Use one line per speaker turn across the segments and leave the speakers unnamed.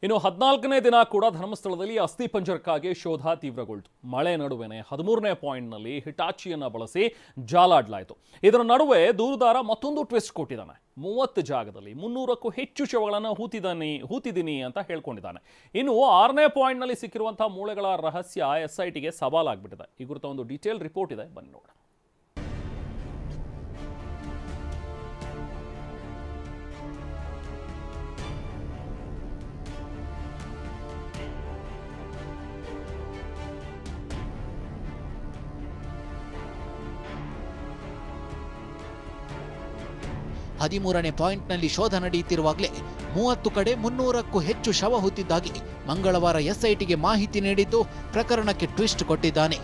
ಇನ್ನು 14ನೇ ದಿನ ಕೂಡ ಧರ್ಮಸ್ಥಳದಲ್ಲಿ ಅಸ್ಥಿಪಂಜರಕ್ಕಾಗಿ ಶೋಧ ತೀವ್ರಗೊಳ್ತು. ಮಳೆ ನಡುವೆನೇ 13ನೇ ಪಾಯಿಂಟ್ನಲ್ಲಿ ಹಿಟಾಚಿಯನ್ನ ಬಳಸಿ ಜಾಲಾಡಲಾಯಿತು. ಇದರ ನಡುವೆ ದೂರುದಾರ ಮತ್ತೊಂದು ಟ್ವಿಸ್ಟ್ ಕೊಟ್ಟಿದ್ದಾನೆ. 30 ಜಾಗದಲ್ಲಿ 300ಕ್ಕೂ ಹೆಚ್ಚು ಶವಗಳನ್ನು ಹೂತಿದ್ದೀನಿ ಅಂತ ಹೇಳ್ಕೊಂಡಿದ್ದಾನೆ. ಇನ್ನು 6ನೇ ಪಾಯಿಂಟ್ನಲ್ಲಿ ಸಿಕ್ಕಿರುವಂತಹ ಮೂಳೆಗಳ ರಹಸ್ಯ SITಗೆ ಸವಾಲಾಗ್ಬಿಟ್ಟಿದೆ. ಈ ಕುರಿತ ಒಂದು ಡೀಟೇಲ್ ರಿಪೋರ್ಟ್ ಇದೆ, ಬನ್ನಿ ನೋಡೋಣ.
ಹದಿಮೂರನೇ ಪಾಯಿಂಟ್ನಲ್ಲಿ ಶೋಧ ನಡೆಯುತ್ತಿರುವಾಗಲೇ 30 ಕಡೆ 300ಕ್ಕೂ ಹೆಚ್ಚು ಶವ ಹೂತಿದ್ದಾಗಿ ಮಂಗಳವಾರ SITಗೆ ಮಾಹಿತಿ ನೀಡಿದ್ದು ಪ್ರಕರಣಕ್ಕೆ ಟ್ವಿಸ್ಟ್ ಕೊಟ್ಟಿದ್ದಾನೆ.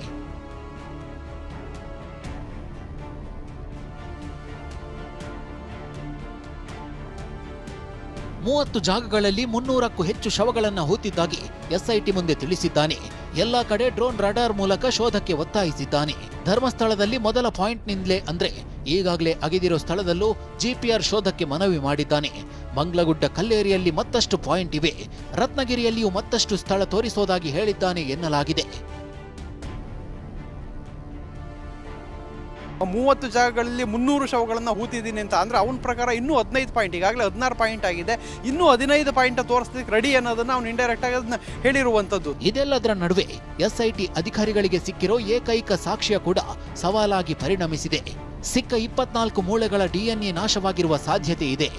ಮೂವತ್ತು ಜಾಗಗಳಲ್ಲಿ 300ಕ್ಕೂ ಹೆಚ್ಚು ಶವಗಳನ್ನು ಹೂತಿದ್ದಾಗಿ SIT ಮುಂದೆ ತಿಳಿಸಿದ್ದಾನೆ. ಎಲ್ಲಾ ಕಡೆ ಡ್ರೋನ್ ರಾಡಾರ್ ಮೂಲಕ ಶೋಧಕ್ಕೆ ಒತ್ತಾಯಿಸಿದ್ದಾನೆ. ಧರ್ಮಸ್ಥಳದಲ್ಲಿ ಮೊದಲ ಪಾಯಿಂಟ್ನಿಂದಲೇ ಅಂದ್ರೆ ಈಗಾಗಲೇ ಅಗೆದಿರೋ ಸ್ಥಳದಲ್ಲೂ GPR ಶೋಧಕ್ಕೆ ಮನವಿ ಮಾಡಿದ್ದಾನೆ. ಮಂಗ್ಲಗುಡ್ಡ ಕಲ್ಲೇರಿಯಲ್ಲಿ ಮತ್ತಷ್ಟು ಪಾಯಿಂಟ್ ಇವೆ, ರತ್ನಗಿರಿಯಲ್ಲಿಯೂ ಮತ್ತಷ್ಟು ಸ್ಥಳ ತೋರಿಸೋದಾಗಿ ಹೇಳಿದ್ದಾನೆ ಎನ್ನಲಾಗಿದೆ.
30 ಜಾಗಗಳಲ್ಲಿ 300 ಶವಗಳನ್ನು ಹೂತಿದ್ದೀನಿ ಅಂತ ಅಂದ್ರೆ ಅವನ ಪ್ರಕಾರ ಇನ್ನೂ 15 ಪಾಯಿಂಟ್, ಈಗಾಗಲೇ 16 ಪಾಯಿಂಟ್ ಆಗಿದೆ, ಇನ್ನೂ 15 ಪಾಯಿಂಟ್ ತೋರಿಸಲಿಕ್ಕೆ ರೆಡಿ ಅನ್ನೋದನ್ನ ಅವನು ಇಂಡೈರೆಕ್ಟ್ ಆಗಿ ಅದನ್ನ ಹೇಳಿರುವಂತದ್ದು.
ಇದೆಲ್ಲದರ ನಡುವೆ SIT ಅಧಿಕಾರಿಗಳಿಗೆ ಸಿಕ್ಕಿರೋ ಏಕೈಕ ಸಾಕ್ಷ್ಯ ಕೂಡ ಸವಾಲಾಗಿ ಪರಿಣಮಿಸಿದೆ. ಸಿಕ್ಕ 24 ಮೂಳೆಗಳ DNA ನಾಶವಾಗಿರುವ ಸಾಧ್ಯತೆ ಇದೆ.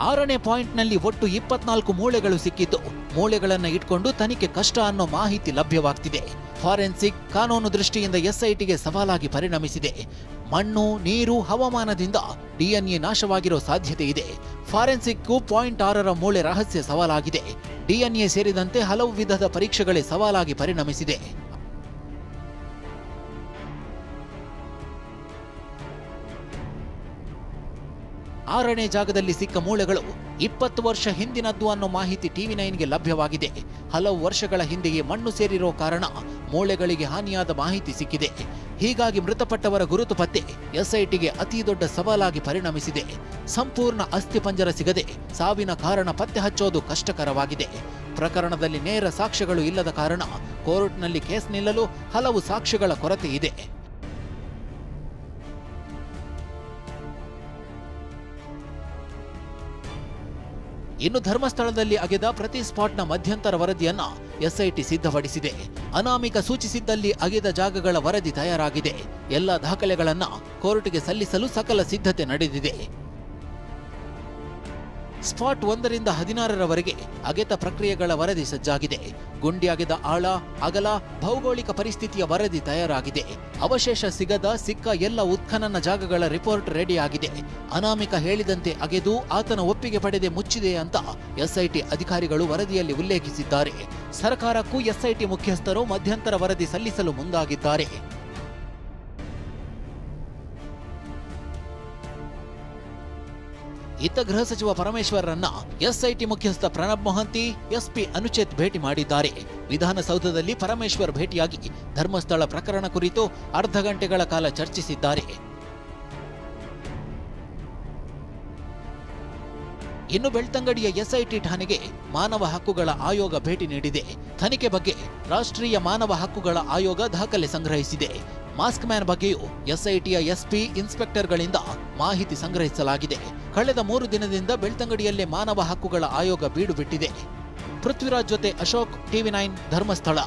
6ನೇ ಪಾಯಿಂಟ್ನಲ್ಲಿ ಒಟ್ಟು 24 ಮೂಳೆಗಳು ಸಿಕ್ಕಿದ್ದು ಮೂಳೆಗಳನ್ನು ಇಟ್ಕೊಂಡು ತನಿಖೆ ಕಷ್ಟ ಅನ್ನೋ ಮಾಹಿತಿ ಲಭ್ಯವಾಗ್ತಿದೆ. ಫಾರೆನ್ಸಿಕ್ ಕಾನೂನು ದೃಷ್ಟಿಯಿಂದ SITಗೆ ಸವಾಲಾಗಿ ಪರಿಣಮಿಸಿದೆ. ಮಣ್ಣು, ನೀರು, ಹವಾಮಾನದಿಂದ DNA ನಾಶವಾಗಿರೋ ಸಾಧ್ಯತೆ ಇದೆ. ಫಾರೆನ್ಸಿಕ್ಗೂ ಪಾಯಿಂಟ್ 6ರ ಮೂಳೆ ರಹಸ್ಯ ಸವಾಲಾಗಿದೆ. DNA ಸೇರಿದಂತೆ ಹಲವು ವಿಧದ ಪರೀಕ್ಷೆಗಳೇ ಸವಾಲಾಗಿ ಪರಿಣಮಿಸಿದೆ. 6ನೇ ಜಾಗದಲ್ಲಿ ಸಿಕ್ಕ ಮೂಳೆಗಳು 20 ವರ್ಷ ಹಿಂದಿನದ್ದು ಅನ್ನೋ ಮಾಹಿತಿ TV9ಗೆ ಲಭ್ಯವಾಗಿದೆ. ಹಲವು ವರ್ಷಗಳ ಹಿಂದೆಯೇ ಮಣ್ಣು ಸೇರಿರೋ ಕಾರಣ ಮೂಳೆಗಳಿಗೆ ಹಾನಿಯಾದ ಮಾಹಿತಿ ಸಿಕ್ಕಿದೆ. ಹೀಗಾಗಿ ಮೃತಪಟ್ಟವರ ಗುರುತು ಪತ್ತೆ SITಗೆ ಅತಿ ದೊಡ್ಡ ಸವಾಲಾಗಿ ಪರಿಣಮಿಸಿದೆ. ಸಂಪೂರ್ಣ ಅಸ್ಥಿಪಂಜರ ಸಿಗದೆ ಸಾವಿನ ಕಾರಣ ಪತ್ತೆ ಹಚ್ಚೋದು ಕಷ್ಟಕರವಾಗಿದೆ. ಪ್ರಕರಣದಲ್ಲಿ ನೇರ ಸಾಕ್ಷ್ಯಗಳು ಇಲ್ಲದ ಕಾರಣ ಕೋರ್ಟ್ನಲ್ಲಿ ಕೇಸ್ ನಿಲ್ಲಲು ಹಲವು ಸಾಕ್ಷ್ಯಗಳ ಕೊರತೆ ಇದೆ. ಇನ್ನು ಧರ್ಮಸ್ಥಳದಲ್ಲಿ ಅಗೆದ ಪ್ರತಿ ಸ್ಪಾಟ್ನ ಮಧ್ಯಂತರ ವರದಿಯನ್ನ SIT ಸಿದ್ಧಪಡಿಸಿದೆ. ಅನಾಮಿಕ ಸೂಚಿಸಿದ್ದಲ್ಲಿ ಅಗೆದ ಜಾಗಗಳ ವರದಿ ತಯಾರಾಗಿದೆ. ಎಲ್ಲ ದಾಖಲೆಗಳನ್ನ ಕೋರ್ಟ್ಗೆ ಸಲ್ಲಿಸಲು ಸಕಲ ಸಿದ್ಧತೆ ನಡೆದಿದೆ. ಸ್ಪಾಟ್ 1ರಿಂದ 16ರವರೆಗೆ ಅಗೆತ ಪ್ರಕ್ರಿಯೆಗಳ ವರದಿ ಸಜ್ಜಾಗಿದೆ. ಗುಂಡಿ ಅಗೆದ ಆಳ, ಅಗಲ, ಭೌಗೋಳಿಕ ಪರಿಸ್ಥಿತಿಯ ವರದಿ ತಯಾರಾಗಿದೆ. ಅವಶೇಷ ಸಿಕ್ಕ ಎಲ್ಲ ಉತ್ಖನನ ಜಾಗಗಳ ರಿಪೋರ್ಟ್ ರೆಡಿಯಾಗಿದೆ. ಅನಾಮಿಕ ಹೇಳಿದಂತೆ ಅಗೆದು ಆತನ ಒಪ್ಪಿಗೆ ಪಡೆದೆ ಮುಚ್ಚಿದೆ ಅಂತ SIT ಅಧಿಕಾರಿಗಳು ವರದಿಯಲ್ಲಿ ಉಲ್ಲೇಖಿಸಿದ್ದಾರೆ. ಸರ್ಕಾರಕ್ಕೂ SIT ಮುಖ್ಯಸ್ಥರು ಮಧ್ಯಂತರ ವರದಿ ಸಲ್ಲಿಸಲು ಮುಂದಾಗಿದ್ದಾರೆ. ಇತ್ತ ಗೃಹ ಸಚಿವ ಪರಮೇಶ್ವರರನ್ನ SIT ಮುಖ್ಯಸ್ಥ ಪ್ರಣಬ್ ಮೊಹಂತಿ, SP ಅನುಚೇತ್ ಭೇಟಿ ಮಾಡಿದ್ದಾರೆ. ವಿಧಾನಸೌಧದಲ್ಲಿ ಪರಮೇಶ್ವರ್ ಭೇಟಿಯಾಗಿ ಧರ್ಮಸ್ಥಳ ಪ್ರಕರಣ ಕುರಿತು ಅರ್ಧ ಗಂಟೆಗಳ ಕಾಲ ಚರ್ಚಿಸಿದ್ದಾರೆ. ಇನ್ನು ಬೆಳ್ತಂಗಡಿಯ SIT ಠಾಣೆಗೆ ಮಾನವ ಹಕ್ಕುಗಳ ಆಯೋಗ ಭೇಟಿ ನೀಡಿದೆ. ತನಿಖೆ ಬಗ್ಗೆ ರಾಷ್ಟ್ರೀಯ ಮಾನವ ಹಕ್ಕುಗಳ ಆಯೋಗ ದಾಖಲೆ ಸಂಗ್ರಹಿಸಿದೆ. ಮಾಸ್ಕ್ ಮ್ಯಾನ್ ಬಗ್ಗೆಯೂ SITಯ SP ಇನ್ಸ್ಪೆಕ್ಟರ್ಗಳಿಂದ ಮಾಹಿತಿ ಸಂಗ್ರಹಿಸಲಾಗಿದೆ. ಕಳೆದ 3 ದಿನದಿಂದ ಬೆಳ್ತಂಗಡಿಯಲ್ಲೇ ಮಾನವ ಹಕ್ಕುಗಳ ಆಯೋಗ ಬೀಡು ಬಿಟ್ಟಿದೆ. ಪೃಥ್ವಿರಾಜ್ ಜೊತೆ ಅಶೋಕ್, TV9 ಧರ್ಮಸ್ಥಳ.